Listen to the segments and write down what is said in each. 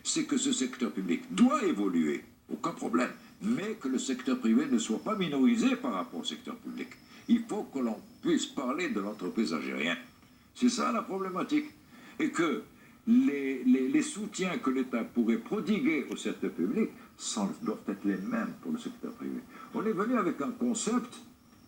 c'est que ce secteur public doit évoluer, aucun problème, mais que le secteur privé ne soit pas minorisé par rapport au secteur public. Il faut que l'on puisse parler de l'entreprise algérienne. C'est ça la problématique. Et que les soutiens que l'État pourrait prodiguer au secteur public doivent être les mêmes pour le secteur privé. On est venu avec un concept,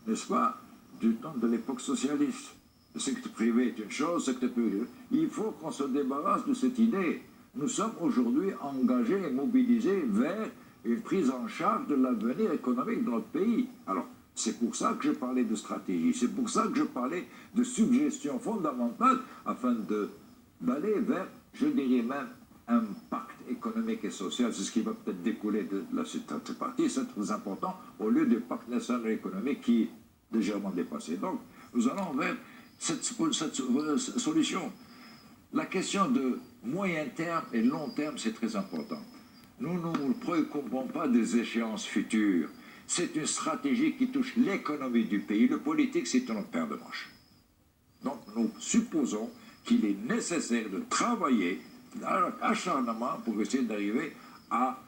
n'est-ce pas, du temps de l'époque socialiste. Le secteur privé est une chose, le secteur privé. Il faut qu'on se débarrasse de cette idée. Nous sommes aujourd'hui engagés et mobilisés vers une prise en charge de l'avenir économique de notre pays. Alors, c'est pour ça que je parlais de stratégie, c'est pour ça que je parlais de suggestions fondamentales afin d'aller vers, je dirais même, un pacte économique et social. C'est ce qui va peut-être découler de cette partie, c'est très important, au lieu du pacte national économique qui est légèrement dépassé. Donc, nous allons vers cette solution. La question de moyen terme et long terme, c'est très important. Nous ne nous préoccupons pas des échéances futures. C'est une stratégie qui touche l'économie du pays. Le politique, c'est une paire de manches. Donc, nous supposons qu'il est nécessaire de travailler acharnement pour essayer d'arriver à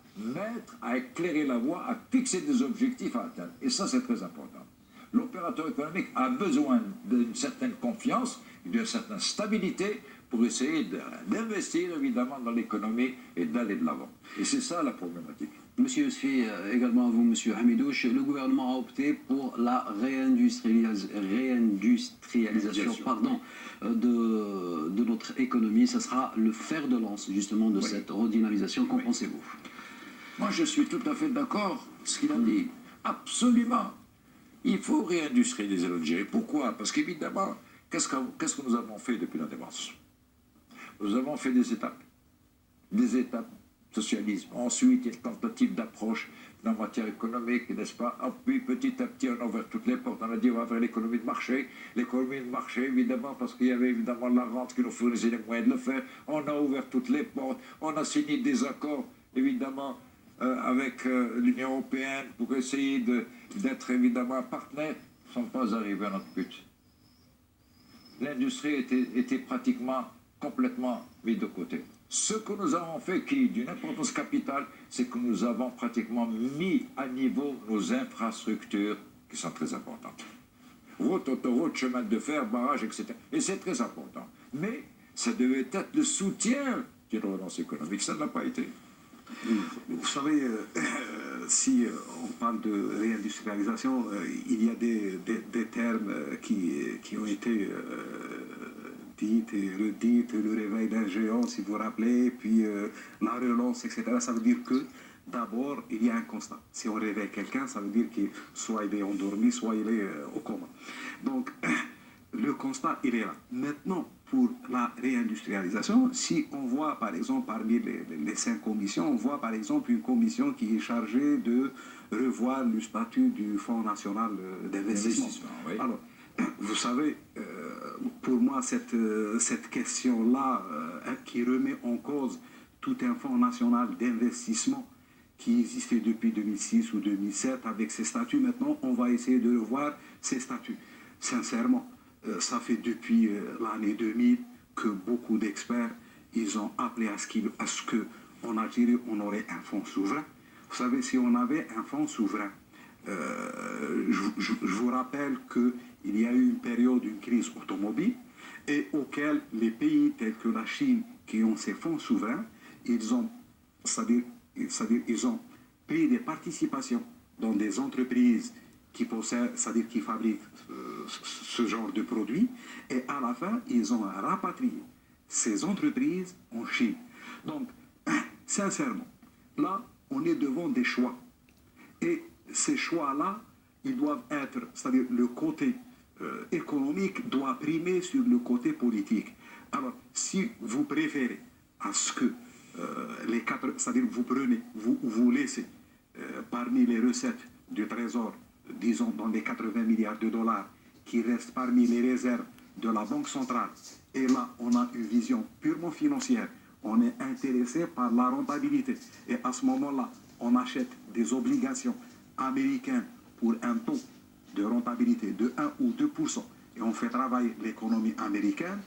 éclairer la voie, à fixer des objectifs à atteindre. Et ça, c'est très important. L'opérateur économique a besoin d'une certaine confiance, d'une certaine stabilité pour essayer d'investir évidemment dans l'économie et d'aller de l'avant. Et c'est ça la problématique. Monsieur Yousfi, également à vous, Monsieur Hamidouche, le gouvernement a opté pour la réindustrialisation de notre économie. Ce sera le fer de lance justement de cette redynamisation. Qu'en pensez-vous? Moi, je suis tout à fait d'accord avec ce qu'il a dit. Absolument. Il faut réindustrialiser l'Algérie. Pourquoi? Parce qu'évidemment, qu'est-ce que nous avons fait depuis l'indépendance? Nous avons fait des étapes. Des étapes. Socialisme. Ensuite, il y a une tentative d'approche en matière économique, n'est-ce pas? Et puis, petit à petit, on a ouvert toutes les portes. On a dit, on va faire l'économie de marché. L'économie de marché, évidemment, parce qu'il y avait évidemment la rente qui nous fournissait les moyens de le faire. On a ouvert toutes les portes. On a signé des accords, évidemment, avec l'Union européenne pour essayer d'être, évidemment, un partenaire. Nous ne sommes pas arrivés à notre but. L'industrie était pratiquement complètement mise de côté. Ce que nous avons fait, qui est d'une importance capitale, c'est que nous avons pratiquement mis à niveau nos infrastructures qui sont très importantes. Routes, autoroutes, chemins de fer, barrages, etc. Et c'est très important. Mais ça devait être le soutien d'une relance économique. Ça ne l'a pas été. Vous savez, si on parle de réindustrialisation, il y a des termes qui ont été dites et redites, le réveil d'un géant, si vous vous rappelez, puis la relance, etc. Ça veut dire que, d'abord, il y a un constat. Si on réveille quelqu'un, ça veut dire que soit il est endormi, soit il est au coma. Donc, le constat, il est là. Maintenant, pour la réindustrialisation, si on voit, par exemple, parmi les 5 commissions, on voit, par exemple, une commission qui est chargée de revoir le statut du Fonds national d'investissement. Oui. Alors, vous savez, pour moi, cette question-là, qui remet en cause tout un Fonds national d'investissement qui existait depuis 2006 ou 2007 avec ses statuts, maintenant, on va essayer de revoir ces statuts. Sincèrement, ça fait depuis l'année 2000 que beaucoup d'experts, ils ont appelé à ce qu'en Algérie, on aurait un fonds souverain. Vous savez, si on avait un fonds souverain, je vous rappelle qu'il y a eu une période d'une crise automobile et auquel les pays tels que la Chine qui ont ces fonds souverains, ils ont pris des participations dans des entreprises qui possèdent, c'est-à-dire qui fabriquent ce genre de produits, et à la fin, ils ont rapatrié ces entreprises en Chine. Donc, sincèrement, là, on est devant des choix. Et ces choix-là, ils doivent être, c'est-à-dire le côté économique doit primer sur le côté politique. Alors, si vous préférez à ce que c'est-à-dire vous laissez parmi les recettes du Trésor, disons dans les 80 milliards de dollars qui restent parmi les réserves de la Banque centrale, et là on a une vision purement financière, on est intéressé par la rentabilité, et à ce moment-là on achète des obligations américaines pour un taux de rentabilité de 1 ou 2%, et on fait travailler l'économie américaine,